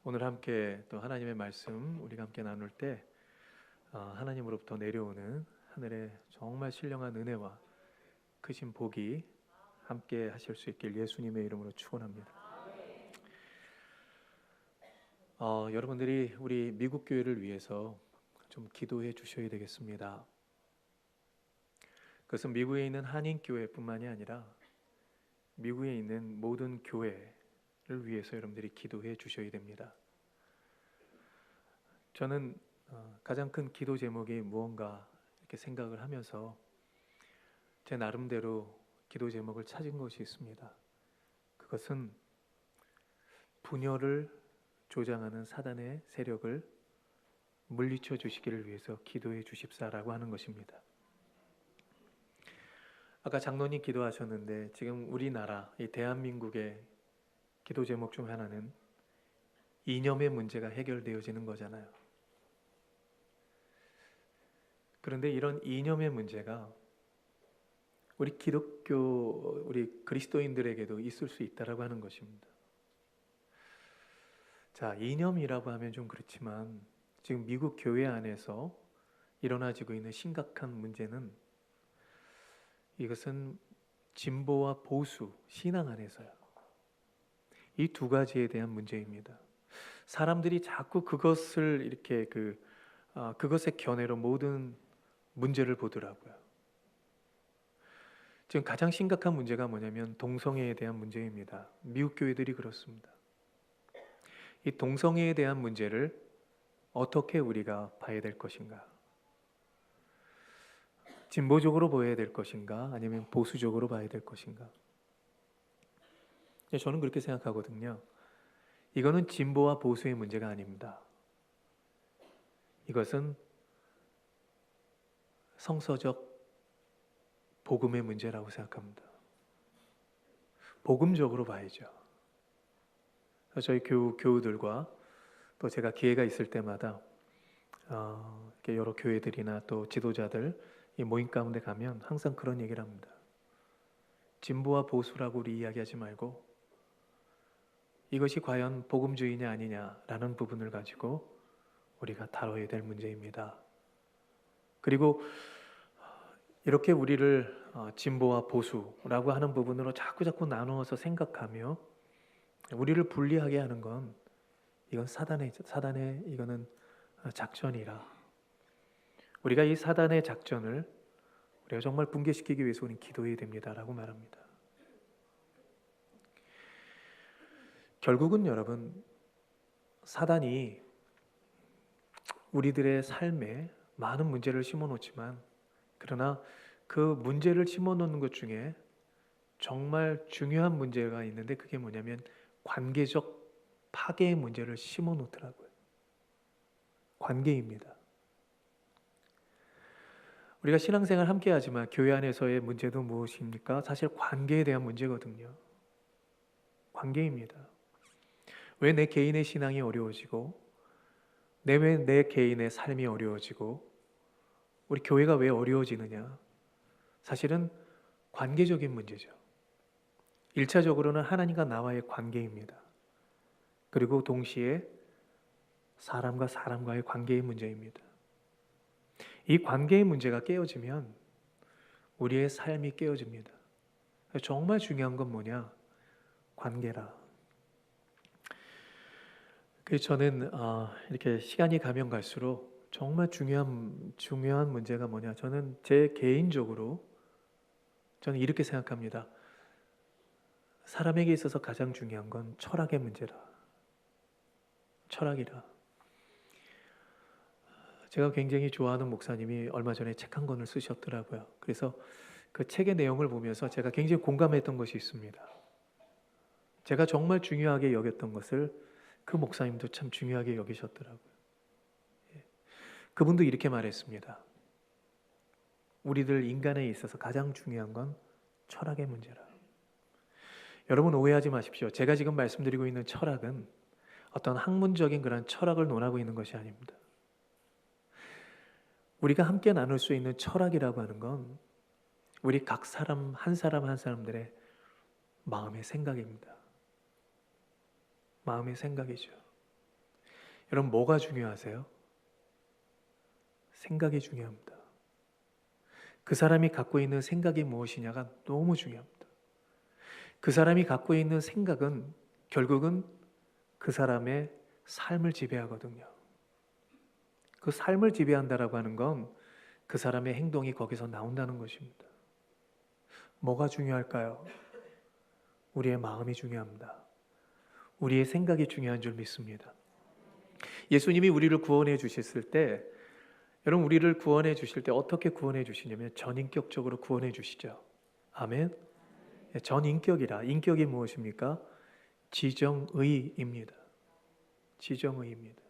오늘 함께 또 하나님의 말씀 우리가 함께 나눌 때 하나님으로부터 내려오는 하늘의 정말 신령한 은혜와 크신 복이 함께 하실 수 있길 예수님의 이름으로 축원합니다. 여러분들이 우리 미국 교회를 위해서 좀 기도해 주셔야 되겠습니다. 그것은 미국에 있는 한인 교회뿐만이 아니라 미국에 있는 모든 교회를 위해서 여러분들이 기도해 주셔야 됩니다. 저는 가장 큰 기도 제목이 무언가 이렇게 생각을 하면서 제 나름대로 기도 제목을 찾은 것이 있습니다. 그것은 분열을 조장하는 사단의 세력을 물리쳐 주시기를 위해서 기도해 주십사라고 하는 것입니다. 아까 장로님 기도하셨는데 지금 우리나라 이 대한민국의 기도 제목 중 하나는 이념의 문제가 해결되어지는 거잖아요. 그런데 이런 이념의 문제가 우리 기독교, 우리 그리스도인들에게도 있을 수 있다라고 하는 것입니다. 자, 이념이라고 하면 좀 그렇지만 지금 미국 교회 안에서 일어나지고 있는 심각한 문제는 이것은 진보와 보수, 신앙 안에서요. 이 두 가지에 대한 문제입니다. 사람들이 자꾸 그것을 이렇게 그것의 견해로 모든 문제를 보더라고요. 지금 가장 심각한 문제가 뭐냐면 동성애에 대한 문제입니다. 미국 교회들이 그렇습니다. 이 동성애에 대한 문제를 어떻게 우리가 봐야 될 것인가? 진보적으로 보아야 될 것인가? 아니면 보수적으로 봐야 될 것인가? 저는 그렇게 생각하거든요. 이거는 진보와 보수의 문제가 아닙니다. 이것은 성서적 복음의 문제라고 생각합니다. 복음적으로 봐야죠. 저희 교우들과 또 제가 기회가 있을 때마다 이렇게 여러 교회들이나 또 지도자들 이 모임 가운데 가면 항상 그런 얘기를 합니다. 진보와 보수라고 우리 이야기하지 말고 이것이 과연 복음주의냐 아니냐라는 부분을 가지고 우리가 다뤄야 될 문제입니다. 그리고 이렇게 우리를 진보와 보수라고 하는 부분으로 자꾸 나누어서 생각하며 우리를 분리하게 하는 건 이건 사단의 이거는 작전이라. 우리가 이 사단의 작전을 우리가 정말 붕괴시키기 위해서 우리는 기도해야 됩니다라고 말합니다. 결국은 여러분, 사단이 우리들의 삶에 많은 문제를 심어놓지만 그러나 그 문제를 심어놓는 것 중에 정말 중요한 문제가 있는데 그게 뭐냐면 관계적 파괴의 문제를 심어놓더라고요. 관계입니다. 우리가 신앙생활 함께 하지만 교회 안에서의 문제도 무엇입니까? 사실 관계에 대한 문제거든요. 관계입니다. 왜 내 개인의 신앙이 어려워지고 왜 내 개인의 삶이 어려워지고 우리 교회가 왜 어려워지느냐? 사실은 관계적인 문제죠. 1차적으로는 하나님과 나와의 관계입니다. 그리고 동시에 사람과 사람과의 관계의 문제입니다. 이 관계의 문제가 깨어지면 우리의 삶이 깨어집니다. 정말 중요한 건 뭐냐? 관계라. 그래서 저는 이렇게 시간이 가면 갈수록 정말 중요한 문제가 뭐냐? 저는 제 개인적으로 저는 이렇게 생각합니다. 사람에게 있어서 가장 중요한 건 철학의 문제라. 철학이라. 제가 굉장히 좋아하는 목사님이 얼마 전에 책 한 권을 쓰셨더라고요. 그래서 그 책의 내용을 보면서 제가 굉장히 공감했던 것이 있습니다. 제가 정말 중요하게 여겼던 것을 그 목사님도 참 중요하게 여기셨더라고요. 그분도 이렇게 말했습니다. 우리들 인간에 있어서 가장 중요한 건 철학의 문제라. 여러분 오해하지 마십시오. 제가 지금 말씀드리고 있는 철학은 어떤 학문적인 그런 철학을 논하고 있는 것이 아닙니다. 우리가 함께 나눌 수 있는 철학이라고 하는 건 우리 각 사람 한 사람들의 마음의 생각입니다. 마음의 생각이죠. 여러분, 뭐가 중요하세요? 생각이 중요합니다. 그 사람이 갖고 있는 생각이 무엇이냐가 너무 중요합니다. 그 사람이 갖고 있는 생각은 결국은 그 사람의 삶을 지배하거든요. 그 삶을 지배한다라고 하는 건 그 사람의 행동이 거기서 나온다는 것입니다. 뭐가 중요할까요? 우리의 마음이 중요합니다. 우리의 생각이 중요한 줄 믿습니다. 예수님이 우리를 구원해 주셨을 때, 여러분, 우리를 구원해 주실 때 어떻게 구원해 주시냐면 전인격적으로 구원해 주시죠. 아멘. 전인격이라, 인격이 무엇입니까? 지정의입니다. 지정의입니다.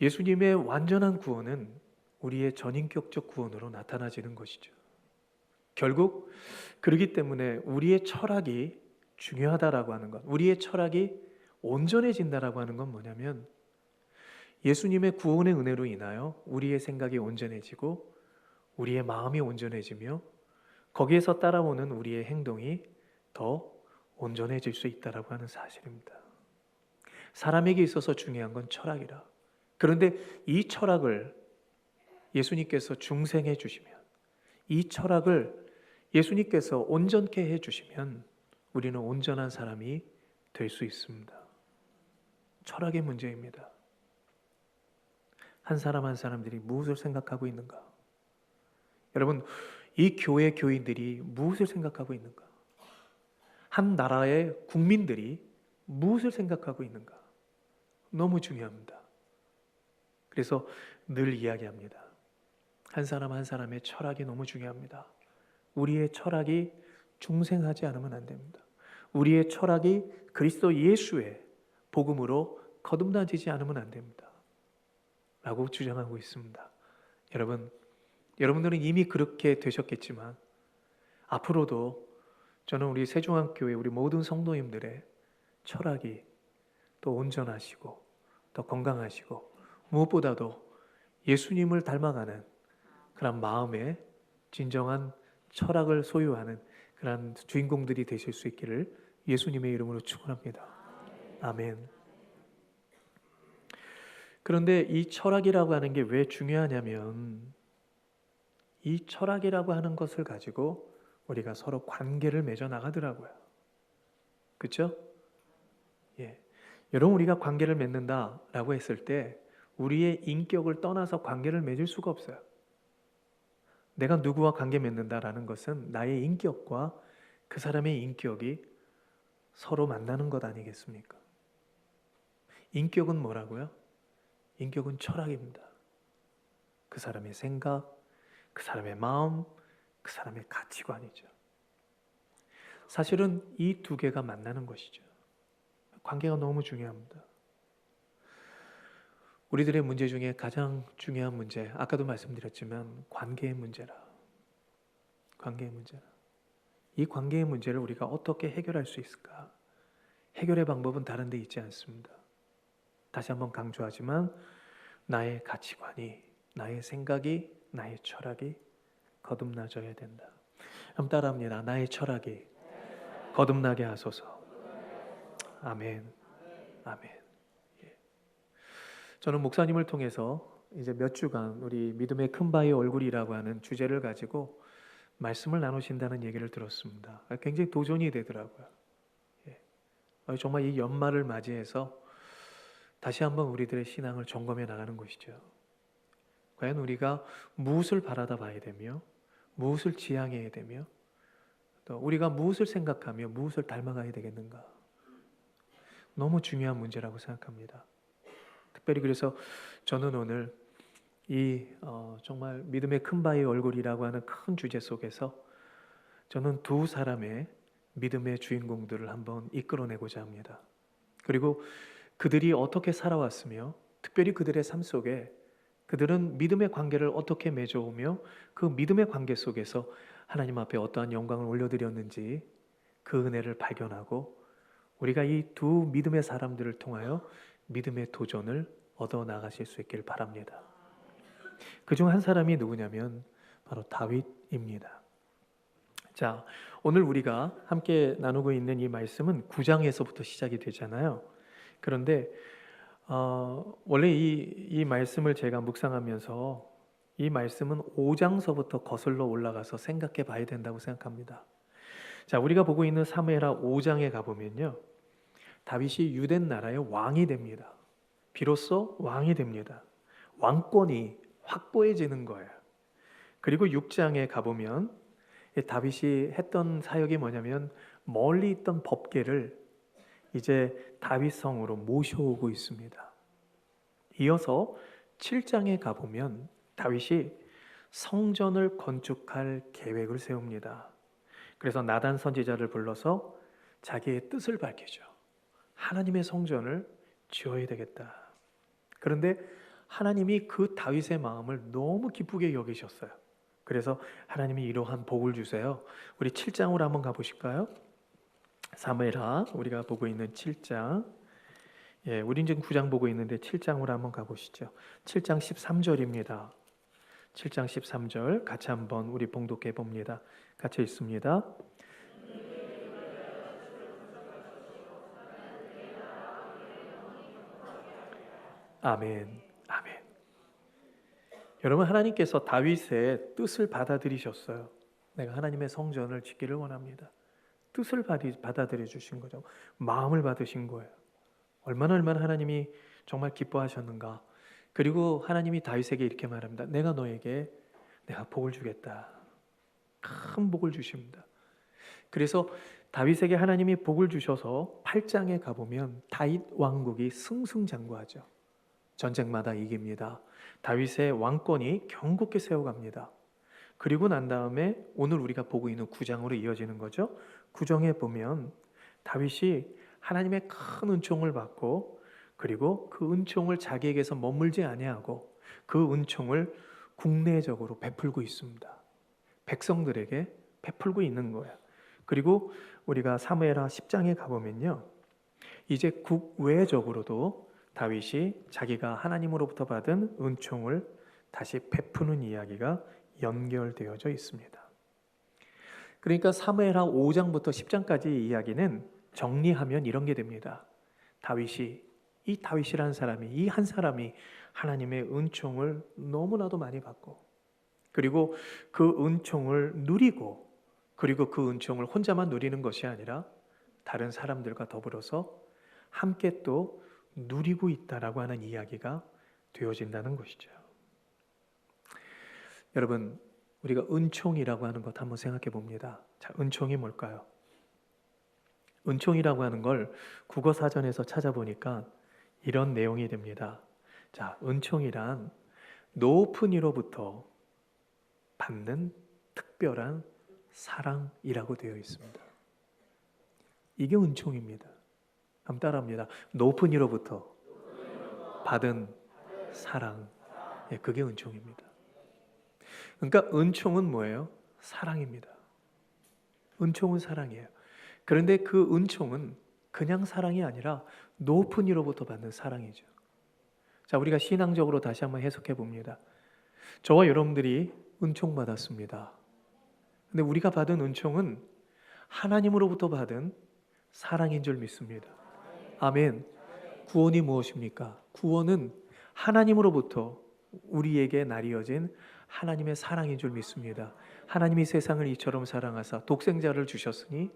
예수님의 완전한 구원은 우리의 전인격적 구원으로 나타나지는 것이죠. 결국 그렇기 때문에 우리의 철학이 중요하다라고 하는 것, 우리의 철학이 온전해진다라고 하는 건 뭐냐면 예수님의 구원의 은혜로 인하여 우리의 생각이 온전해지고 우리의 마음이 온전해지며 거기에서 따라오는 우리의 행동이 더 온전해질 수 있다라고 하는 사실입니다. 사람에게 있어서 중요한 건 철학이라. 그런데 이 철학을 예수님께서 중생해 주시면, 이 철학을 예수님께서 온전케 해 주시면 우리는 온전한 사람이 될 수 있습니다. 철학의 문제입니다. 한 사람 한 사람들이 무엇을 생각하고 있는가? 여러분, 이 교회 교인들이 무엇을 생각하고 있는가? 한 나라의 국민들이 무엇을 생각하고 있는가? 너무 중요합니다. 그래서 늘 이야기합니다. 한 사람 한 사람의 철학이 너무 중요합니다. 우리의 철학이 중생하지 않으면 안 됩니다. 우리의 철학이 그리스도 예수의 복음으로 거듭나지지 않으면 안 됩니다. 라고 주장하고 있습니다. 여러분들은 이미 그렇게 되셨겠지만 앞으로도 저는 우리 세종한교회 우리 모든 성도님들의 철학이 더 온전하시고 더 건강하시고 무엇보다도 예수님을 닮아가는 그런 마음의 진정한 철학을 소유하는 그런 주인공들이 되실 수 있기를 예수님의 이름으로 축원합니다. 아멘. 그런데 이 철학이라고 하는 게 왜 중요하냐면 이 철학이라고 하는 것을 가지고 우리가 서로 관계를 맺어 나가더라고요. 그렇죠? 예. 여러분, 우리가 관계를 맺는다라고 했을 때 우리의 인격을 떠나서 관계를 맺을 수가 없어요. 내가 누구와 관계 맺는다라는 것은 나의 인격과 그 사람의 인격이 서로 만나는 것 아니겠습니까? 인격은 뭐라고요? 인격은 철학입니다. 그 사람의 생각, 그 사람의 마음, 그 사람의 가치관이죠. 사실은 이 두 개가 만나는 것이죠. 관계가 너무 중요합니다. 우리들의 문제 중에 가장 중요한 문제, 아까도 말씀드렸지만 관계의 문제라. 관계의 문제라. 이 관계의 문제를 우리가 어떻게 해결할 수 있을까? 해결의 방법은 다른 데 있지 않습니다. 다시 한번 강조하지만 나의 가치관이, 나의 생각이, 나의 철학이 거듭나져야 된다. 한번 따라합니다. 나의 철학이 거듭나게 하소서. 아멘. 아멘. 예. 저는 목사님을 통해서 이제 몇 주간 우리 믿음의 큰 바의 얼굴이라고 하는 주제를 가지고 말씀을 나누신다는 얘기를 들었습니다. 굉장히 도전이 되더라고요. 예. 정말 이 연말을 맞이해서 다시 한번 우리들의 신앙을 점검해 나가는 것이죠. 과연 우리가 무엇을 바라다 봐야 되며 무엇을 지향해야 되며 또 우리가 무엇을 생각하며 무엇을 닮아가야 되겠는가? 너무 중요한 문제라고 생각합니다. 특별히 그래서 저는 오늘 이 정말 믿음의 큰 바의 얼굴이라고 하는 큰 주제 속에서 저는 두 사람의 믿음의 주인공들을 한번 이끌어내고자 합니다. 그리고 그들이 어떻게 살아왔으며 특별히 그들의 삶 속에 그들은 믿음의 관계를 어떻게 맺어오며 그 믿음의 관계 속에서 하나님 앞에 어떠한 영광을 올려드렸는지 그 은혜를 발견하고 우리가 이 두 믿음의 사람들을 통하여 믿음의 도전을 얻어 나가실 수 있기를 바랍니다. 그중 한 사람이 누구냐면 바로 다윗입니다. 자, 오늘 우리가 함께 나누고 있는 이 말씀은 9장에서부터 시작이 되잖아요. 그런데 원래 이 말씀을 제가 묵상하면서 이 말씀은 5장서부터 거슬러 올라가서 생각해 봐야 된다고 생각합니다. 자, 우리가 보고 있는 사무엘하 5장에 가보면요, 다윗이 유대 나라의 왕이 됩니다. 비로소 왕이 됩니다. 왕권이 확고해지는 거예요. 그리고 6장에 가보면 다윗이 했던 사역이 뭐냐면 멀리 있던 법궤를 이제 다윗 성으로 모셔오고 있습니다. 이어서 7장에 가보면 다윗이 성전을 건축할 계획을 세웁니다. 그래서 나단 선지자를 불러서 자기의 뜻을 밝히죠. 하나님의 성전을 지어야 되겠다. 그런데 하나님이 그 다윗의 마음을 너무 기쁘게 여기셨어요. 그래서 하나님이 이러한 복을 주세요. 우리 7장으로 한번 가보실까요? 사무엘하 우리가 보고 있는 7장. 우린 지금 9장 보고 있는데 7장으로 한번 가보시죠. 7장 13절입니다. 7장 13절 같이 한번 우리 봉독해 봅니다. 같이 읽습니다. 아멘. 아멘. 여러분, 하나님께서 다윗의 뜻을 받아들이셨어요. 내가 하나님의 성전을 짓기를 원합니다. 뜻을 받아들여 주신 거죠. 마음을 받으신 거예요. 얼마나 하나님이 정말 기뻐하셨는가. 그리고 하나님이 다윗에게 이렇게 말합니다. 내가 너에게 내가 복을 주겠다. 큰 복을 주십니다. 그래서 다윗에게 하나님이 복을 주셔서 8장에 가보면 다윗 왕국이 승승장구하죠. 전쟁마다 이깁니다. 다윗의 왕권이 견고하게 세워갑니다. 그리고 난 다음에 오늘 우리가 보고 있는 9장으로 이어지는 거죠. 9장에 보면 다윗이 하나님의 큰 은총을 받고 그리고 그 은총을 자기에게서 머물지 아니하고 그 은총을 국내적으로 베풀고 있습니다. 백성들에게 베풀고 있는 거예요. 그리고 우리가 사무엘하 10장에 가보면요, 이제 국외적으로도 다윗이 자기가 하나님으로부터 받은 은총을 다시 베푸는 이야기가 연결되어져 있습니다. 그러니까 사무엘하 5장부터 10장까지 이야기는 정리하면 이런 게 됩니다. 이 다윗이라는 사람이, 이 한 사람이 하나님의 은총을 너무나도 많이 받고 그리고 그 은총을 누리고 그리고 그 은총을 혼자만 누리는 것이 아니라 다른 사람들과 더불어서 함께 또 누리고 있다라고 하는 이야기가 되어진다는 것이죠. 여러분, 우리가 은총이라고 하는 것 한번 생각해 봅니다. 자, 은총이 뭘까요? 은총이라고 하는 걸 국어사전에서 찾아보니까 이런 내용이 됩니다. 자, 은총이란 높은 이로부터 받는 특별한 사랑이라고 되어 있습니다. 이게 은총입니다. 한번 따라합니다. 높은 이로부터 받은 사랑. 그게 은총입니다. 그러니까 은총은 뭐예요? 사랑입니다. 은총은 사랑이에요. 그런데 그 은총은 그냥 사랑이 아니라 높은 이로부터 받는 사랑이죠. 자, 우리가 신앙적으로 다시 한번 해석해 봅니다. 저와 여러분들이 은총 받았습니다. 근데 우리가 받은 은총은 하나님으로부터 받은 사랑인 줄 믿습니다. 아멘. 구원이 무엇입니까? 구원은 하나님으로부터 우리에게 나뉘어진 하나님의 사랑인 줄 믿습니다. 하나님이 세상을 이처럼 사랑하사 독생자를 주셨으니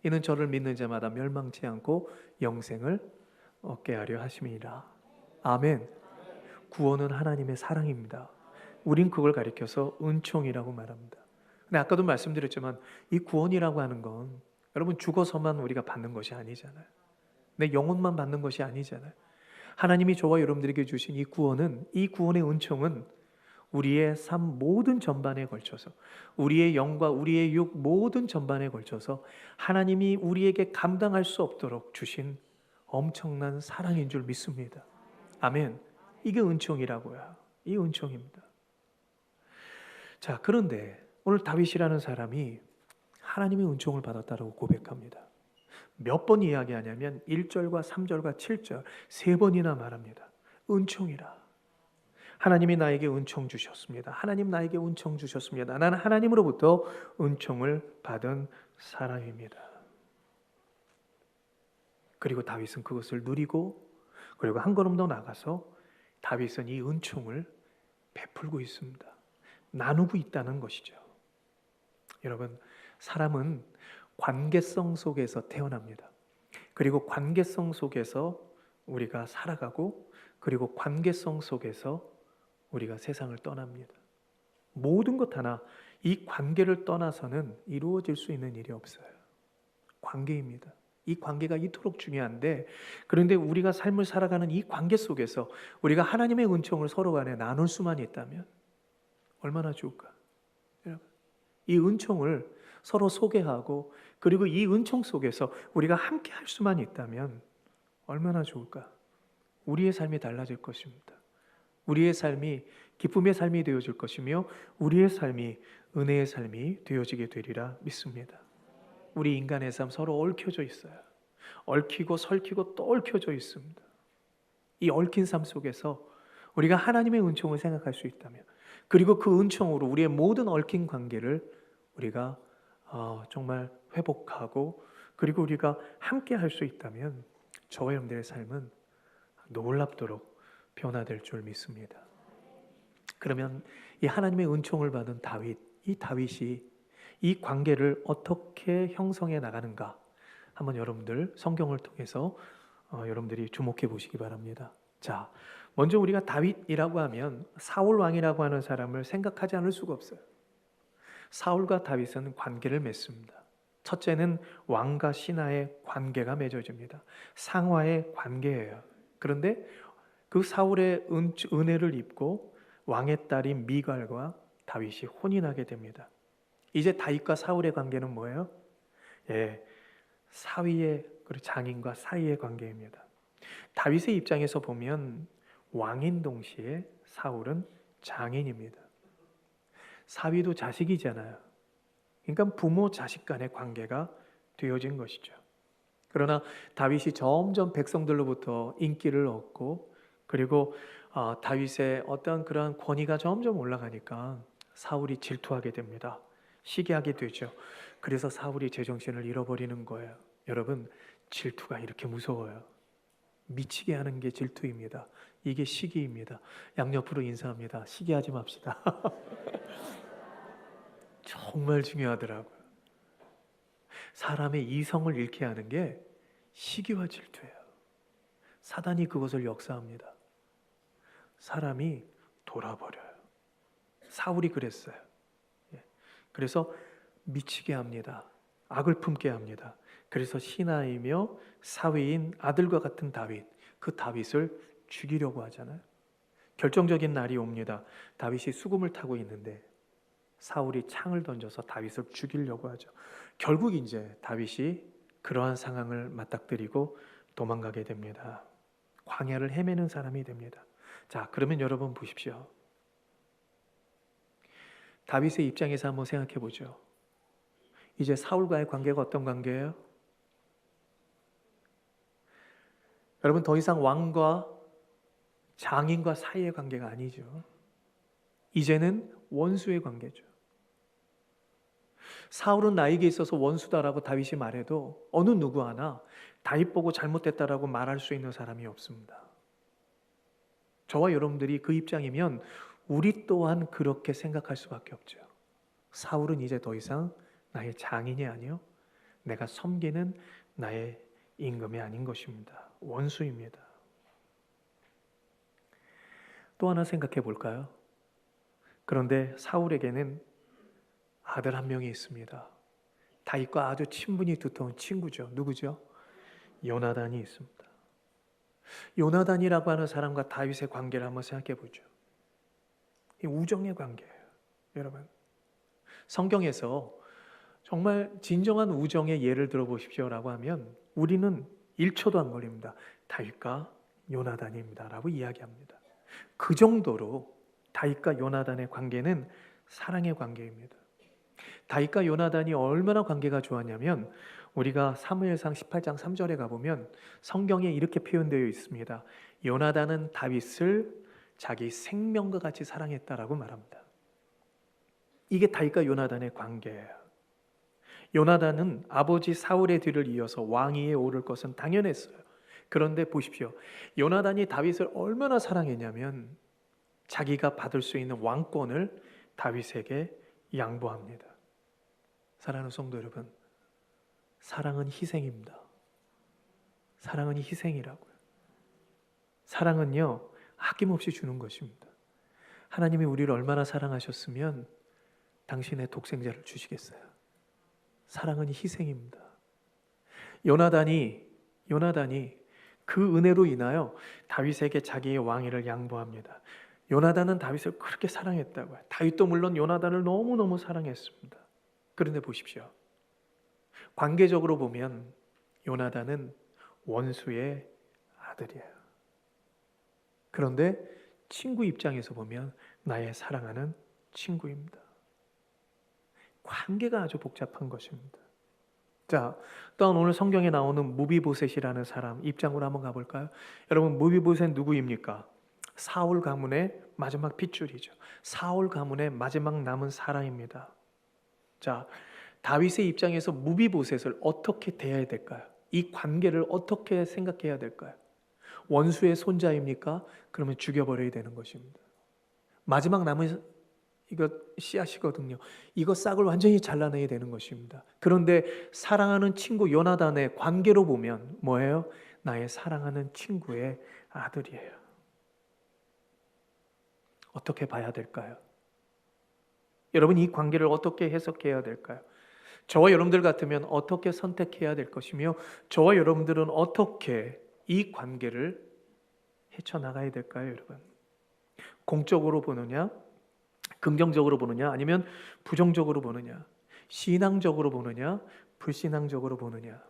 이는 저를 믿는 자마다 멸망치 않고 영생을 얻게 하려 하심이니라. 아멘. 구원은 하나님의 사랑입니다. 우린 그걸 가리켜서 은총이라고 말합니다. 근데 아까도 말씀드렸지만 이 구원이라고 하는 건 여러분 죽어서만 우리가 받는 것이 아니잖아요. 내 영혼만 받는 것이 아니잖아요. 하나님이 저와 여러분들에게 주신 이 구원은, 이 구원의 은총은 우리의 삶 모든 전반에 걸쳐서, 우리의 영과 우리의 육 모든 전반에 걸쳐서 하나님이 우리에게 감당할 수 없도록 주신 엄청난 사랑인 줄 믿습니다. 아멘. 이게 은총이라고요. 이 은총입니다. 자, 그런데 오늘 다윗이라는 사람이 하나님의 은총을 받았다고 고백합니다. 몇 번 이야기하냐면 1절과 3절과 7절 3번이나 말합니다. 은총이라. 하나님이 나에게 은총 주셨습니다. 하나님 나에게 은총 주셨습니다. 나는 하나님으로부터 은총을 받은 사람입니다. 그리고 다윗은 그것을 누리고 그리고 한 걸음 더 나가서 다윗은 이 은총을 베풀고 있습니다. 나누고 있다는 것이죠. 여러분, 사람은 관계성 속에서 태어납니다. 그리고 관계성 속에서 우리가 살아가고, 그리고 관계성 속에서 우리가 세상을 떠납니다. 모든 것 하나 이 관계를 떠나서는 이루어질 수 있는 일이 없어요. 관계입니다. 이 관계가 이토록 중요한데, 그런데 우리가 삶을 살아가는 이 관계 속에서 우리가 하나님의 은총을 서로 간에 나눌 수만 있다면 얼마나 좋을까? 여러분, 이 은총을 서로 소개하고, 그리고 이 은총 속에서 우리가 함께 할 수만 있다면 얼마나 좋을까? 우리의 삶이 달라질 것입니다. 우리의 삶이 기쁨의 삶이 되어질 것이며, 우리의 삶이 은혜의 삶이 되어지게 되리라 믿습니다. 우리 인간의 삶 서로 얽혀져 있어요. 얽히고 설키고 또 얽혀져 있습니다. 이 얽힌 삶 속에서 우리가 하나님의 은총을 생각할 수 있다면, 그리고 그 은총으로 우리의 모든 얽힌 관계를 우리가 정말 회복하고, 그리고 우리가 함께 할 수 있다면 저와 여러분들의 삶은 놀랍도록 변화될 줄 믿습니다. 그러면 이 하나님의 은총을 받은 다윗, 이 다윗이 이 관계를 어떻게 형성해 나가는가, 한번 여러분들 성경을 통해서 여러분들이 주목해 보시기 바랍니다. 자, 먼저 우리가 다윗이라고 하면 사울 왕이라고 하는 사람을 생각하지 않을 수가 없어요. 사울과 다윗은 관계를 맺습니다. 첫째는 왕과 신하의 관계가 맺어집니다. 상하의 관계예요. 그런데 그 사울의 은혜를 입고 왕의 딸인 미갈과 다윗이 혼인하게 됩니다. 이제 다윗과 사울의 관계는 뭐예요? 사위의, 그리고 장인과 사위의 관계입니다. 다윗의 입장에서 보면 왕인 동시에 사울은 장인입니다. 사위도 자식이잖아요. 그러니까 부모 자식 간의 관계가 되어진 것이죠. 그러나 다윗이 점점 백성들로부터 인기를 얻고, 그리고 다윗의 어떤 그런 권위가 점점 올라가니까 사울이 질투하게 됩니다. 시기하게 되죠. 그래서 사울이 제정신을 잃어버리는 거예요. 여러분, 질투가 이렇게 무서워요. 미치게 하는 게 질투입니다. 이게 시기입니다. 양옆으로 인사합니다. 시기하지 맙시다. 정말 중요하더라고요. 사람의 이성을 잃게 하는 게 시기와 질투예요. 사단이 그것을 역사합니다. 사람이 돌아버려요. 사울이 그랬어요. 그래서 미치게 합니다. 악을 품게 합니다. 그래서 신하이며 사위인 아들과 같은 다윗, 그 다윗을 죽이려고 하잖아요. 결정적인 날이 옵니다. 다윗이 수금을 타고 있는데 사울이 창을 던져서 다윗을 죽이려고 하죠. 결국 이제 다윗이 그러한 상황을 맞닥뜨리고 도망가게 됩니다. 광야를 헤매는 사람이 됩니다. 자, 그러면 여러분 보십시오. 다윗의 입장에서 한번 생각해 보죠. 이제 사울과의 관계가 어떤 관계예요? 여러분, 더 이상 왕과 장인과 사이의 관계가 아니죠. 이제는 원수의 관계죠. 사울은 나에게 있어서 원수다라고 다윗이 말해도 어느 누구 하나 다윗 보고 잘못됐다라고 말할 수 있는 사람이 없습니다. 저와 여러분들이 그 입장이면 우리 또한 그렇게 생각할 수밖에 없죠. 사울은 이제 더 이상 나의 장인이 아니요, 내가 섬기는 나의 임금이 아닌 것입니다. 원수입니다. 또 하나 생각해 볼까요? 그런데 사울에게는 아들 한 명이 있습니다. 다윗과 아주 친분이 두터운 친구죠. 누구죠? 요나단이 있습니다. 요나단이라고 하는 사람과 다윗의 관계를 한번 생각해 보죠. 이 우정의 관계예요. 여러분, 성경에서 정말 진정한 우정의 예를 들어보십시오라고 하면 우리는 1초도 안 걸립니다. 다윗과 요나단입니다 라고 이야기합니다. 그 정도로 다윗과 요나단의 관계는 사랑의 관계입니다. 다윗과 요나단이 얼마나 관계가 좋았냐면 우리가 사무엘상 18장 3절에 가보면 성경에 이렇게 표현되어 있습니다. 요나단은 다윗을 자기 생명과 같이 사랑했다라고 말합니다. 이게 다윗과 요나단의 관계예요. 요나단은 아버지 사울의 뒤를 이어서 왕위에 오를 것은 당연했어요. 그런데 보십시오. 요나단이 다윗을 얼마나 사랑했냐면 자기가 받을 수 있는 왕권을 다윗에게 양보합니다. 사랑하는 성도 여러분, 사랑은 희생입니다. 사랑은 희생이라고요. 사랑은요, 아낌없이 주는 것입니다. 하나님이 우리를 얼마나 사랑하셨으면 당신의 독생자를 주시겠어요? 사랑은 희생입니다. 요나단이 그 은혜로 인하여 다윗에게 자기의 왕위를 양보합니다. 요나단은 다윗을 그렇게 사랑했다고요. 다윗도 물론 요나단을 너무너무 사랑했습니다. 그런데 보십시오. 관계적으로 보면 요나단은 원수의 아들이에요. 그런데 친구 입장에서 보면 나의 사랑하는 친구입니다. 관계가 아주 복잡한 것입니다. 자, 또한 오늘 성경에 나오는 무비보셋이라는 사람 입장으로 한번 가볼까요? 여러분, 무비보셋 누구입니까? 사울 가문의 마지막 핏줄이죠. 사울 가문의 마지막 남은 사람입니다. 자, 다윗의 입장에서 무비보셋을 어떻게 대해야 될까요? 이 관계를 어떻게 생각해야 될까요? 원수의 손자입니까? 그러면 죽여버려야 되는 것입니다. 마지막 남은 이거 씨앗이거든요. 이거 싹을 완전히 잘라내야 되는 것입니다. 그런데 사랑하는 친구 요나단의 관계로 보면 뭐예요? 나의 사랑하는 친구의 아들이에요. 어떻게 봐야 될까요? 여러분, 이 관계를 어떻게 해석해야 될까요? 저와 여러분들 같으면 어떻게 선택해야 될 것이며 저와 여러분들은 어떻게 이 관계를 헤쳐나가야 될까요, 여러분? 공적으로 보느냐? 긍정적으로 보느냐? 아니면 부정적으로 보느냐? 신앙적으로 보느냐? 불신앙적으로 보느냐?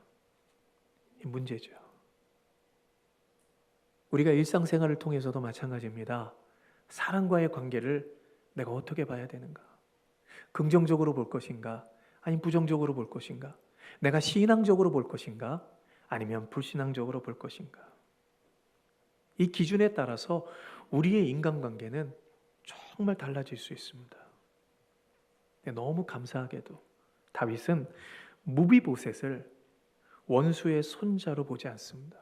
이 문제죠. 우리가 일상생활을 통해서도 마찬가지입니다. 사람과의 관계를 내가 어떻게 봐야 되는가? 긍정적으로 볼 것인가? 아니면 부정적으로 볼 것인가? 내가 신앙적으로 볼 것인가? 아니면 불신앙적으로 볼 것인가? 이 기준에 따라서 우리의 인간관계는 정말 달라질 수 있습니다. 너무 감사하게도 다윗은 무비보셋을 원수의 손자로 보지 않습니다.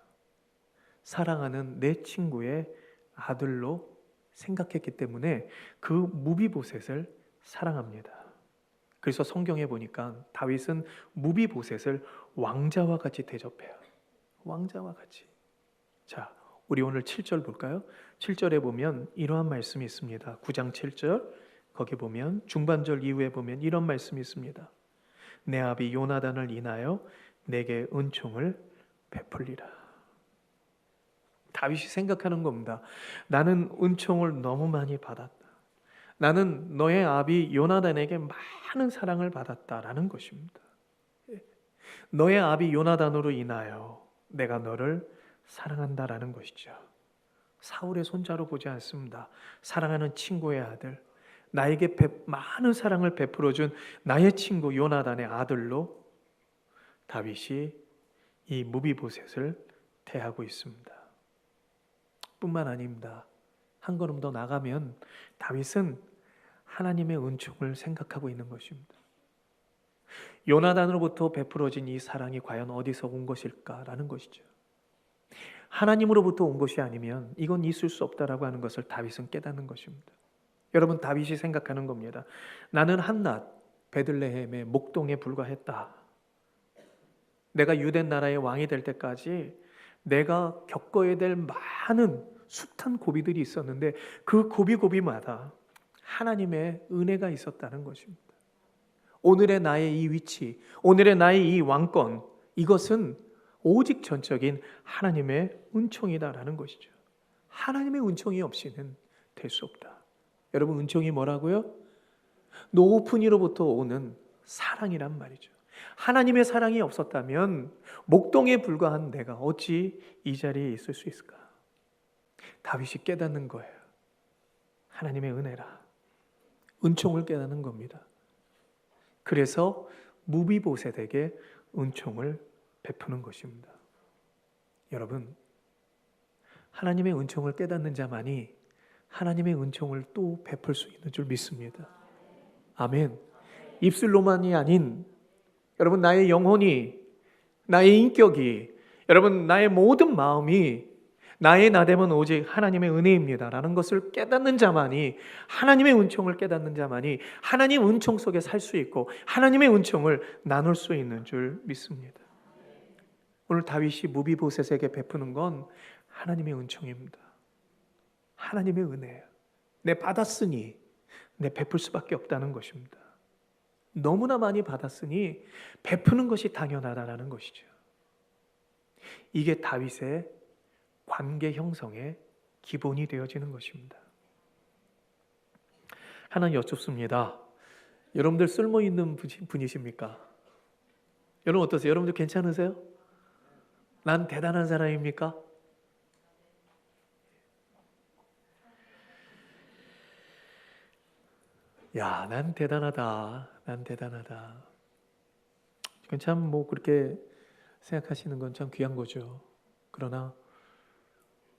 사랑하는 내 친구의 아들로 생각했기 때문에 그 무비보셋을 사랑합니다. 그래서 성경에 보니까 다윗은 무비보셋을 왕자와 같이 대접해요. 왕자와 같이. 자, 우리 오늘 7절 볼까요? 7절에 보면 이러한 말씀이 있습니다. 9장 7절 거기 보면 중반절 이후에 보면 이런 말씀이 있습니다. 내 아비 요나단을 인하여 내게 은총을 베풀리라. 다윗이 생각하는 겁니다. 나는 은총을 너무 많이 받았다. 나는 너의 아비 요나단에게 많은 사랑을 받았다라는 것입니다. 너의 아비 요나단으로 인하여 내가 너를 사랑한다라는 것이죠. 사울의 손자로 보지 않습니다. 사랑하는 친구의 아들, 나에게 많은 사랑을 베풀어준 나의 친구 요나단의 아들로 다윗이 이 무비보셋을 대하고 있습니다. 뿐만 아닙니다. 한 걸음 더 나가면 다윗은 하나님의 은총을 생각하고 있는 것입니다. 요나단으로부터 베풀어진 이 사랑이 과연 어디서 온 것일까라는 것이죠. 하나님으로부터 온 것이 아니면 이건 있을 수 없다라고 하는 것을 다윗은 깨닫는 것입니다. 여러분, 다윗이 생각하는 겁니다. 나는 한낱 베들레헴의 목동에 불과했다. 내가 유대 나라의 왕이 될 때까지 내가 겪어야 될 많은 숱한 고비들이 있었는데 그 고비마다 하나님의 은혜가 있었다는 것입니다. 오늘의 나의 이 위치, 오늘의 나의 이 왕권, 이것은 오직 전적인 하나님의 은총이다라는 것이죠. 하나님의 은총이 없이는 될 수 없다. 여러분, 은총이 뭐라고요? 높은 이로부터 오는 사랑이란 말이죠. 하나님의 사랑이 없었다면 목동에 불과한 내가 어찌 이 자리에 있을 수 있을까? 다윗이 깨닫는 거예요. 하나님의 은혜라. 은총을 깨닫는 겁니다. 그래서 무비보셋에게 은총을 베푸는 것입니다. 여러분, 하나님의 은총을 깨닫는 자만이 하나님의 은총을 또 베풀 수 있는 줄 믿습니다. 아멘. 입술로만이 아닌 여러분, 나의 영혼이, 나의 인격이, 여러분, 나의 모든 마음이 나의 나됨은 오직 하나님의 은혜입니다라는 것을 깨닫는 자만이, 하나님의 은총을 깨닫는 자만이 하나님 은총 속에 살 수 있고 하나님의 은총을 나눌 수 있는 줄 믿습니다. 오늘 다윗이 무비보셋에게 베푸는 건 하나님의 은총입니다. 하나님의 은혜예요. 내 받았으니 내 베풀 수밖에 없다는 것입니다. 너무나 많이 받았으니 베푸는 것이 당연하다는 것이죠. 이게 다윗의 관계 형성의 기본이 되어지는 것입니다. 하나 여쭙습니다. 여러분들 쓸모있는 분이십니까? 여러분 어떠세요? 여러분들 괜찮으세요? 난 대단한 사람입니까? 야, 난 대단하다. 난 대단하다. 참 뭐 그렇게 생각하시는 건 참 귀한 거죠. 그러나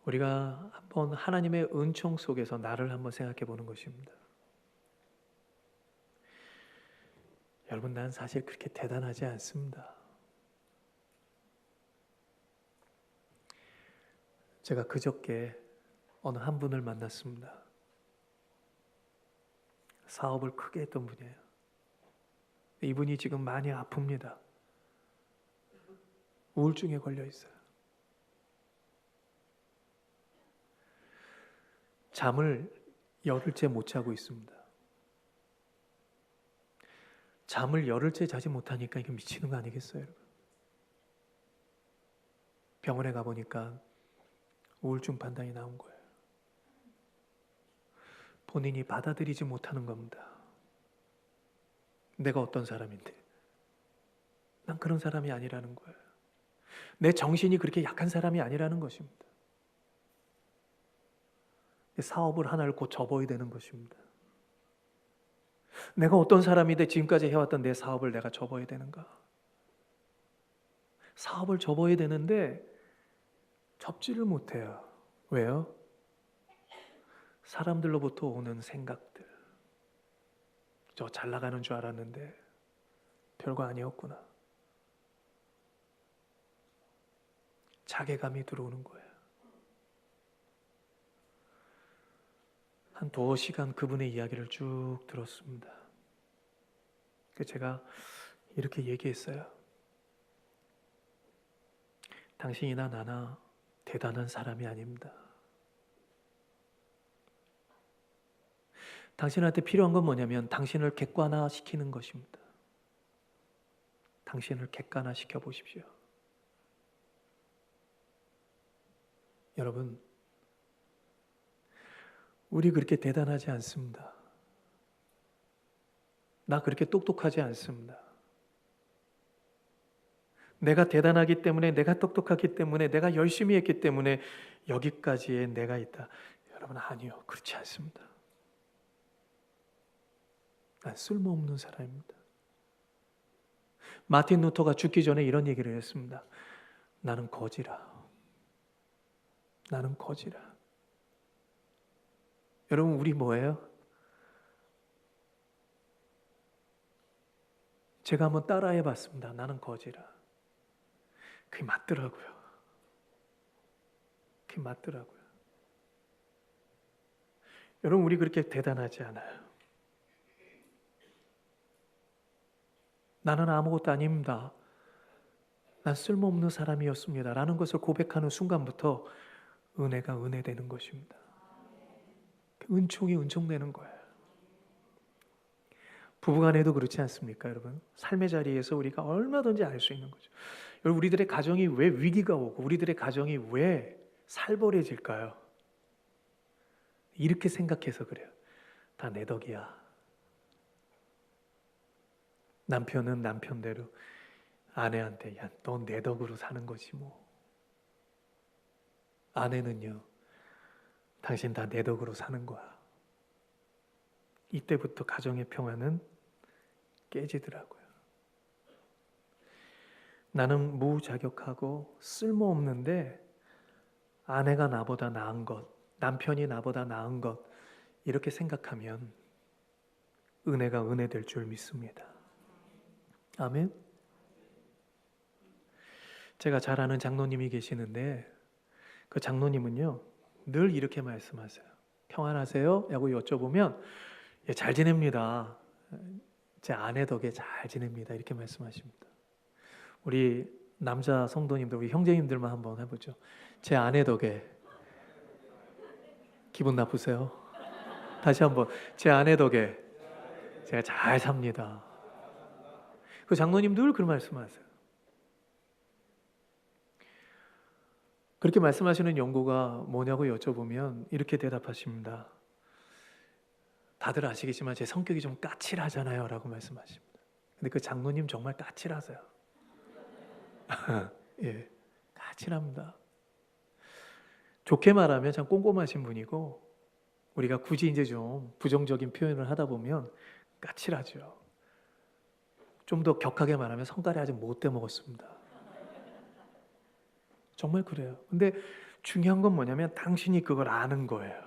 우리가 한번 하나님의 은총 속에서 나를 한번 생각해 보는 것입니다. 여러분, 난 사실 그렇게 대단하지 않습니다. 제가 그저께 어느 한 분을 만났습니다. 사업을 크게 했던 분이에요. 이분이 지금 많이 아픕니다. 우울증에 걸려 있어요. 잠을 열흘째 못 자고 있습니다. 잠을 열흘째 자지 못하니까 이거 미치는 거 아니겠어요, 여러분? 병원에 가보니까 우울증 판단이 나온 거예요. 본인이 받아들이지 못하는 겁니다. 내가 어떤 사람인데? 난 그런 사람이 아니라는 거예요. 내 정신이 그렇게 약한 사람이 아니라는 것입니다. 사업을 하나를 곧 접어야 되는 것입니다. 내가 어떤 사람인데 지금까지 해왔던 내 사업을 내가 접어야 되는가? 사업을 접어야 되는데 접지를 못해요. 왜요? 사람들로부터 오는 생각들. 저 잘 나가는 줄 알았는데 별거 아니었구나. 자괴감이 들어오는 거예요. 한 2시간 그분의 이야기를 쭉 들었습니다. 제가 이렇게 얘기했어요. 당신이나 나나 대단한 사람이 아닙니다. 당신한테 필요한 건 뭐냐면 당신을 객관화시키는 것입니다. 당신을 객관화시켜 보십시오. 여러분, 우리 그렇게 대단하지 않습니다. 나 그렇게 똑똑하지 않습니다. 내가 대단하기 때문에, 내가 똑똑하기 때문에, 내가 열심히 했기 때문에 여기까지의 내가 있다. 여러분, 아니요. 그렇지 않습니다. 난 쓸모없는 사람입니다. 마틴 루터가 죽기 전에 이런 얘기를 했습니다. 나는 거지라. 나는 거지라. 여러분, 우리 뭐예요? 제가 한번 따라해 봤습니다. 나는 거지라. 그게 맞더라고요. 그게 맞더라고요. 여러분, 우리 그렇게 대단하지 않아요. 나는 아무것도 아닙니다. 난 쓸모없는 사람이었습니다. 라는 것을 고백하는 순간부터 은혜가 은혜되는 것입니다. 은총이 은총되는 거예요. 부부간에도 그렇지 않습니까, 여러분? 삶의 자리에서 우리가 얼마든지 알 수 있는 거죠. 여러분, 우리들의 가정이 왜 위기가 오고 우리들의 가정이 왜 살벌해질까요? 이렇게 생각해서 그래요. 다 내 덕이야. 남편은 남편대로 아내한테 야, 넌 내 덕으로 사는 거지 뭐. 아내는요, 당신 다 내 덕으로 사는 거야. 이때부터 가정의 평화는 깨지더라고요. 나는 무자격하고 쓸모없는데 아내가 나보다 나은 것, 남편이 나보다 나은 것, 이렇게 생각하면 은혜가 은혜될 줄 믿습니다. 아멘. 제가 잘 아는 장로님이 계시는데 그 장로님은요 늘 이렇게 말씀하세요. 평안하세요? 라고 여쭤보면 예, 잘 지냅니다. 제 아내 덕에 잘 지냅니다. 이렇게 말씀하십니다. 우리 남자 성도님들, 우리 형제님들만 한번 해보죠. 제 아내 덕에. 기분 나쁘세요? 다시 한번. 제 아내 덕에 제가 잘 삽니다. 그 장로님 늘 그 말씀하세요. 그렇게 말씀하시는 연고가 뭐냐고 여쭤보면 이렇게 대답하십니다. 다들 아시겠지만 제 성격이 좀 까칠하잖아요 라고 말씀하십니다. 근데 그 장로님 정말 까칠하세요. 예, 까칠합니다. 좋게 말하면 참 꼼꼼하신 분이고 우리가 굳이 이제 좀 부정적인 표현을 하다 보면 까칠하죠. 좀 더 격하게 말하면 성깔이 아직 못 대먹었습니다. 정말 그래요. 근데 중요한 건 뭐냐면 당신이 그걸 아는 거예요.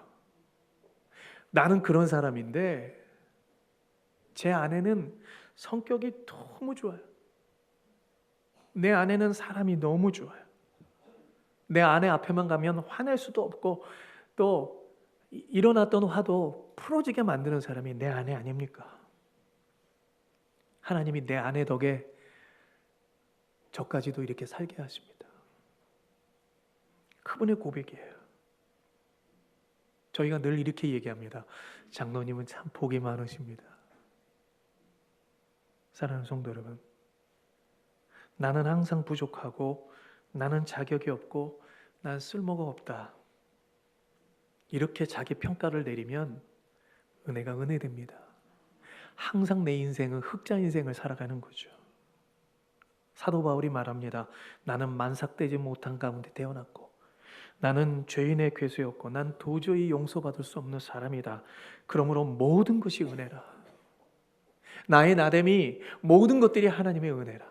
나는 그런 사람인데 제 아내는 성격이 너무 좋아요. 내 아내는 사람이 너무 좋아요. 내 아내 앞에만 가면 화낼 수도 없고 또 일어났던 화도 풀어지게 만드는 사람이 내 아내 아닙니까? 하나님이 내 아내 덕에 저까지도 이렇게 살게 하십니다. 그분의 고백이에요. 저희가 늘 이렇게 얘기합니다. 장로님은 참 복이 많으십니다. 사랑하는 성도 여러분, 나는 항상 부족하고 나는 자격이 없고 난 쓸모가 없다. 이렇게 자기 평가를 내리면 은혜가 은혜됩니다. 항상 내 인생은 흑자 인생을 살아가는 거죠. 사도 바울이 말합니다. 나는 만삭되지 못한 가운데 태어났고 나는 죄인의 괴수였고 난 도저히 용서받을 수 없는 사람이다. 그러므로 모든 것이 은혜라. 나의 나됨이 모든 것들이 하나님의 은혜라.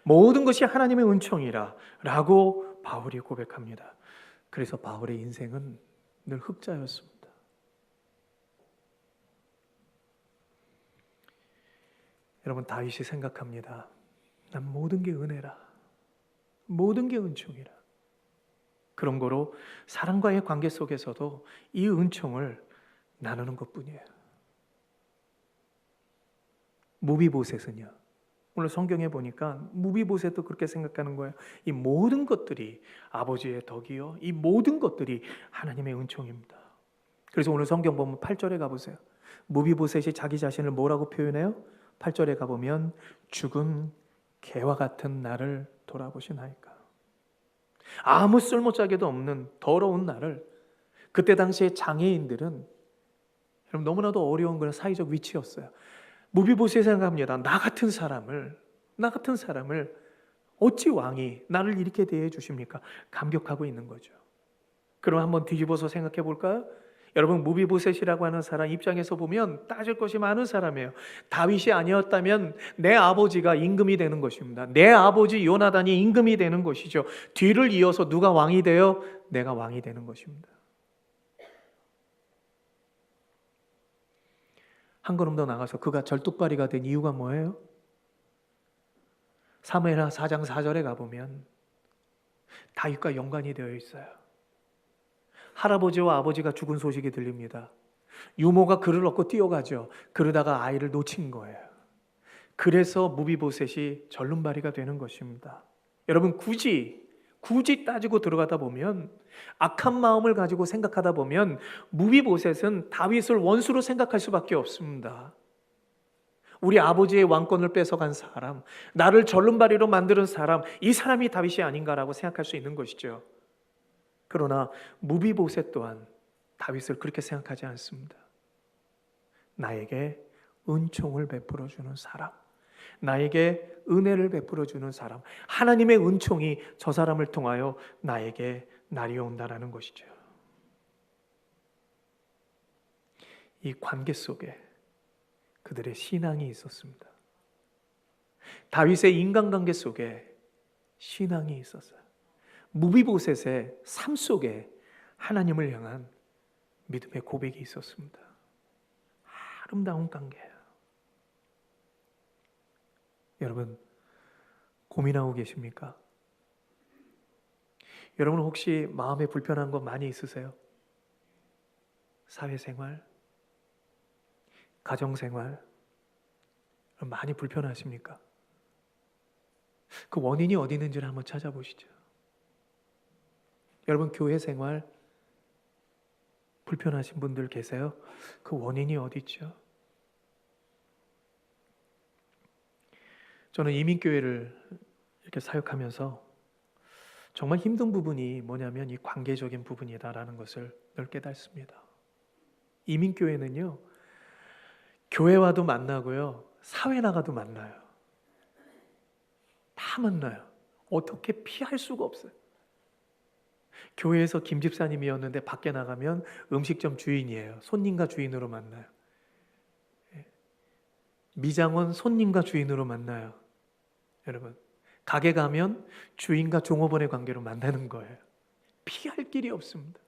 모든 것이 하나님의 은총이라 라고 바울이 고백합니다. 그래서 바울의 인생은 늘 흑자였습니다. 여러분, 다윗이 생각합니다. 난 모든 게 은혜라. 모든 게 은총이라. 그런 거로 사람과의 관계 속에서도 이 은총을 나누는 것뿐이에요. 무비보셋은요. 오늘 성경에 보니까 무비보셋도 그렇게 생각하는 거예요. 이 모든 것들이 아버지의 덕이요. 이 모든 것들이 하나님의 은총입니다. 그래서 오늘 성경 보면 8절에 가보세요. 무비보셋이 자기 자신을 뭐라고 표현해요? 8절에 가보면 죽은 개와 같은 나를 돌아보시나이까. 아무 쓸모짝에도 없는 더러운 나를. 그때 당시에 장애인들은 여러분 너무나도 어려운 그런 사회적 위치였어요. 무비보셋이 생각합니다. 나 같은 사람을 어찌 왕이 나를 이렇게 대해 주십니까? 감격하고 있는 거죠. 그럼 한번 뒤집어서 생각해 볼까요? 여러분, 무비보셋이라고 하는 사람 입장에서 보면 따질 것이 많은 사람이에요. 다윗이 아니었다면 내 아버지가 임금이 되는 것입니다. 내 아버지 요나단이 임금이 되는 것이죠. 뒤를 이어서 누가 왕이 되어 내가 왕이 되는 것입니다. 한 걸음 더 나가서 그가 절뚝발이가 된 이유가 뭐예요? 사무엘하 4장 4절에 가보면 다윗과 연관이 되어 있어요. 할아버지와 아버지가 죽은 소식이 들립니다. 유모가 그를 얻고 뛰어가죠. 그러다가 아이를 놓친 거예요. 그래서 무비보셋이 절름발이가 되는 것입니다. 여러분, 굳이 따지고 들어가다 보면, 악한 마음을 가지고 생각하다 보면 무비보셋은 다윗을 원수로 생각할 수밖에 없습니다. 우리 아버지의 왕권을 뺏어간 사람, 나를 절름발이로 만드는 사람, 이 사람이 다윗이 아닌가라고 생각할 수 있는 것이죠. 그러나 무비보셋 또한 다윗을 그렇게 생각하지 않습니다. 나에게 은총을 베풀어 주는 사람, 나에게 은혜를 베풀어 주는 사람, 하나님의 은총이 저 사람을 통하여 나에게 날이 온다라는 것이죠. 이 관계 속에 그들의 신앙이 있었습니다. 다윗의 인간관계 속에 신앙이 있었어요. 무비보셋의 삶 속에 하나님을 향한 믿음의 고백이 있었습니다. 아름다운 관계예요. 여러분, 고민하고 계십니까? 여러분 혹시 마음에 불편한 거 많이 있으세요? 사회생활, 가정생활 많이 불편하십니까? 그 원인이 어디 있는지를 한번 찾아보시죠. 여러분 교회 생활 불편하신 분들 계세요? 그 원인이 어디 있죠? 저는 이민교회를 이렇게 사역하면서 정말 힘든 부분이 뭐냐면 이 관계적인 부분이다라는 것을 늘 깨닫습니다. 이민교회는요, 교회와도 만나고요, 사회 나가도 만나요. 다 만나요. 어떻게 피할 수가 없어요. 교회에서 김 집사님이었는데 밖에 나가면 음식점 주인이에요. 손님과 주인으로 만나요. 미장원 손님과 주인으로 만나요. 여러분, 가게 가면 주인과 종업원의 관계로 만나는 거예요. 피할 길이 없습니다.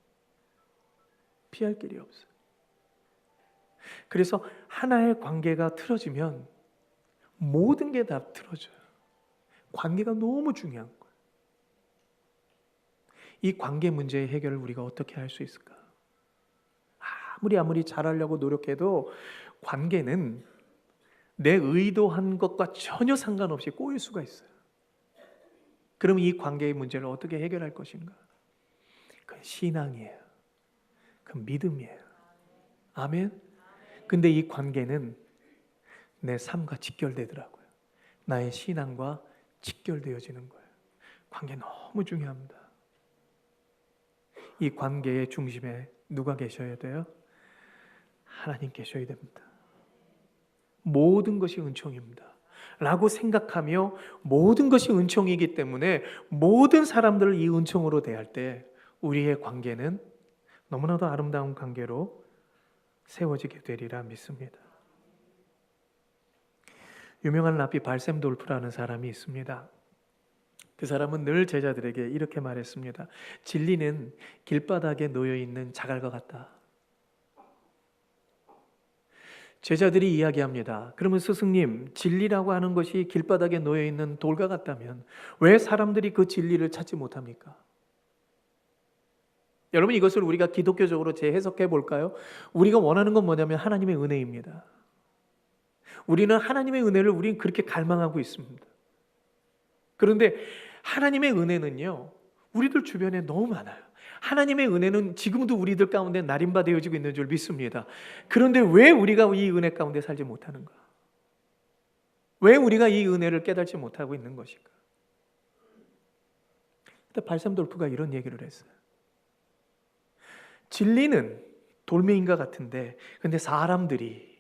피할 길이 없어요. 그래서 하나의 관계가 틀어지면 모든 게 다 틀어져요. 관계가 너무 중요한 거예요. 이 관계 문제의 해결을 우리가 어떻게 할 수 있을까? 아무리 잘하려고 노력해도 관계는 내 의도한 것과 전혀 상관없이 꼬일 수가 있어요. 그러면 이 관계의 문제를 어떻게 해결할 것인가? 그건 신앙이에요. 그건 믿음이에요. 아멘? 근데 이 관계는 내 삶과 직결되더라고요. 나의 신앙과 직결되어지는 거예요. 관계 너무 중요합니다. 이 관계의 중심에 누가 계셔야 돼요? 하나님 계셔야 됩니다. 모든 것이 은총입니다. 라고 생각하며 모든 것이 은총이기 때문에 모든 사람들을 이 은총으로 대할 때 우리의 관계는 너무나도 아름다운 관계로 세워지게 되리라 믿습니다. 유명한 랍비 발셈돌프라는 사람이 있습니다. 그 사람은 늘 제자들에게 이렇게 말했습니다. 진리는 길바닥에 놓여있는 자갈과 같다. 제자들이 이야기합니다. 그러면 스승님, 진리라고 하는 것이 길바닥에 놓여있는 돌과 같다면 왜 사람들이 그 진리를 찾지 못합니까? 여러분, 이것을 우리가 기독교적으로 재해석해 볼까요? 우리가 원하는 건 뭐냐면 하나님의 은혜입니다. 우리는 하나님의 은혜를 우리는 그렇게 갈망하고 있습니다. 그런데 하나님의 은혜는요, 우리들 주변에 너무 많아요. 하나님의 은혜는 지금도 우리들 가운데 날인바되어지고 있는 줄 믿습니다. 그런데 왜 우리가 이 은혜 가운데 살지 못하는가? 왜 우리가 이 은혜를 깨닫지 못하고 있는 것인가? 그때 발삼돌프가 이런 얘기를 했어요. 진리는 돌멩이인가 같은데, 근데 사람들이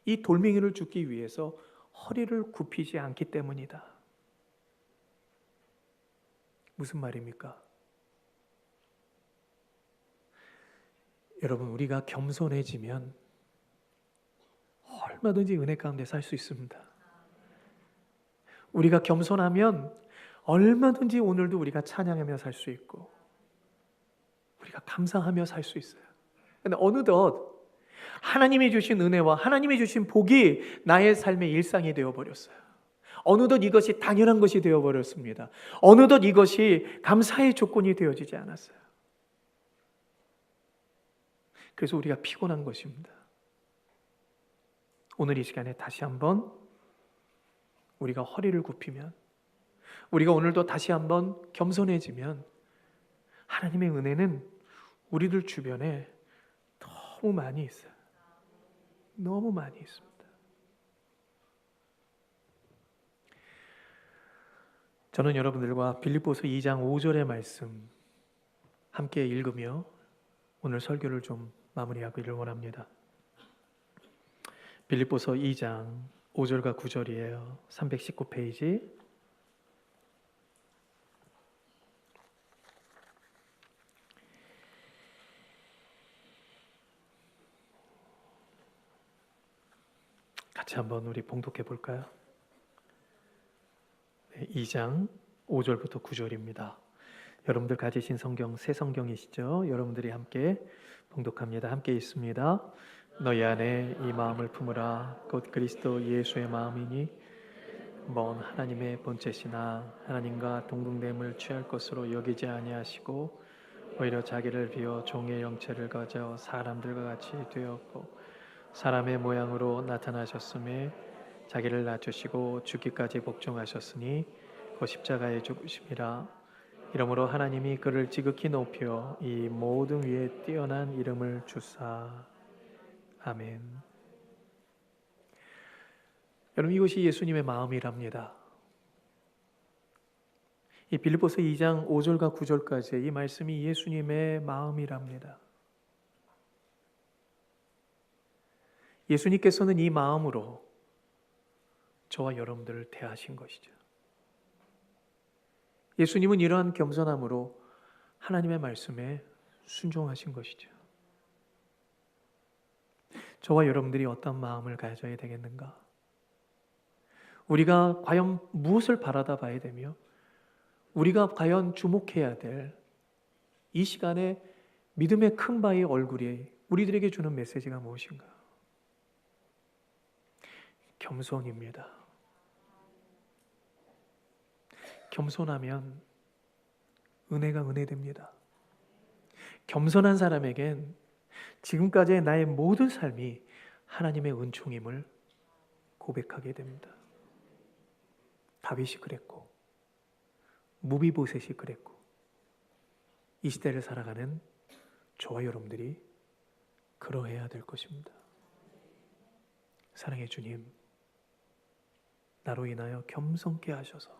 이 돌멩이를 줍기 위해서 허리를 굽히지 않기 때문이다. 무슨 말입니까? 여러분, 우리가 겸손해지면 얼마든지 은혜 가운데 살 수 있습니다. 우리가 겸손하면 얼마든지 오늘도 우리가 찬양하며 살 수 있고 우리가 감사하며 살 수 있어요. 그런데 어느덧 하나님이 주신 은혜와 하나님이 주신 복이 나의 삶의 일상이 되어버렸어요. 어느덧 이것이 당연한 것이 되어버렸습니다. 어느덧 이것이 감사의 조건이 되어지지 않았어요. 그래서 우리가 피곤한 것입니다. 오늘 이 시간에 다시 한번 우리가 허리를 굽히면, 우리가 오늘도 다시 한번 겸손해지면 하나님의 은혜는 우리들 주변에 너무 많이 있어요. 너무 많이 있습니다. 저는 여러분들과 빌립보서 2장 5절의 말씀 함께 읽으며 오늘 설교를 좀 마무리하기를 원합니다. 빌립보서 2장 5절과 9절이에요. 319페이지. 같이 한번 우리 봉독해 볼까요? 2장 5절부터 9절입니다. 여러분들 가지신 성경 새 성경이시죠? 여러분들이 함께 봉독합니다. 함께 있습니다. 너희 안에 이 마음을 품으라. 곧 그리스도 예수의 마음이니 먼 하나님의 본체시나 하나님과 동등됨을 취할 것으로 여기지 아니하시고 오히려 자기를 비워 종의 형체를 가져 사람들과 같이 되었고 사람의 모양으로 나타나셨음에 자기를 낮추시고 죽기까지 복종하셨으니 그 십자가의 죽으심이라. 이러므로 하나님이 그를 지극히 높여 이 모든 위에 뛰어난 이름을 주사. 아멘. 여러분, 이것이 예수님의 마음이랍니다. 이 빌립보서 2장 5절과 9절까지 이 말씀이 예수님의 마음이랍니다. 예수님께서는 이 마음으로 저와 여러분들을 대하신 것이죠. 예수님은 이러한 겸손함으로 하나님의 말씀에 순종하신 것이죠. 저와 여러분들이 어떤 마음을 가져야 되겠는가? 우리가 과연 무엇을 바라다 봐야 되며 우리가 과연 주목해야 될 이 시간에 믿음의 큰 바의 얼굴이 우리들에게 주는 메시지가 무엇인가? 겸손입니다. 겸손하면 은혜가 은혜됩니다. 겸손한 사람에겐 지금까지의 나의 모든 삶이 하나님의 은총임을 고백하게 됩니다. 다윗이 그랬고 무비보셋이 그랬고 이 시대를 살아가는 저와 여러분들이 그러해야 될 것입니다. 사랑의 주님, 나로 인하여 겸손케 하셔서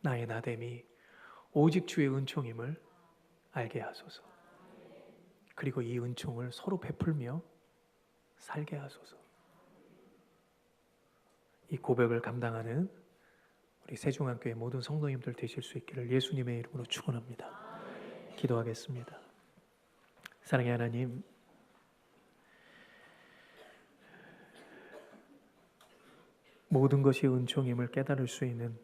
나의 나됨이 오직 주의 은총임을 알게 하소서. 그리고 이 은총을 서로 베풀며 살게 하소서. 이 고백을 감당하는 우리 세종한교회 모든 성도님들 되실 수 있기를 예수님의 이름으로 축원합니다. 기도하겠습니다. 사랑의 하나님, 모든 것이 은총임을 깨달을 수 있는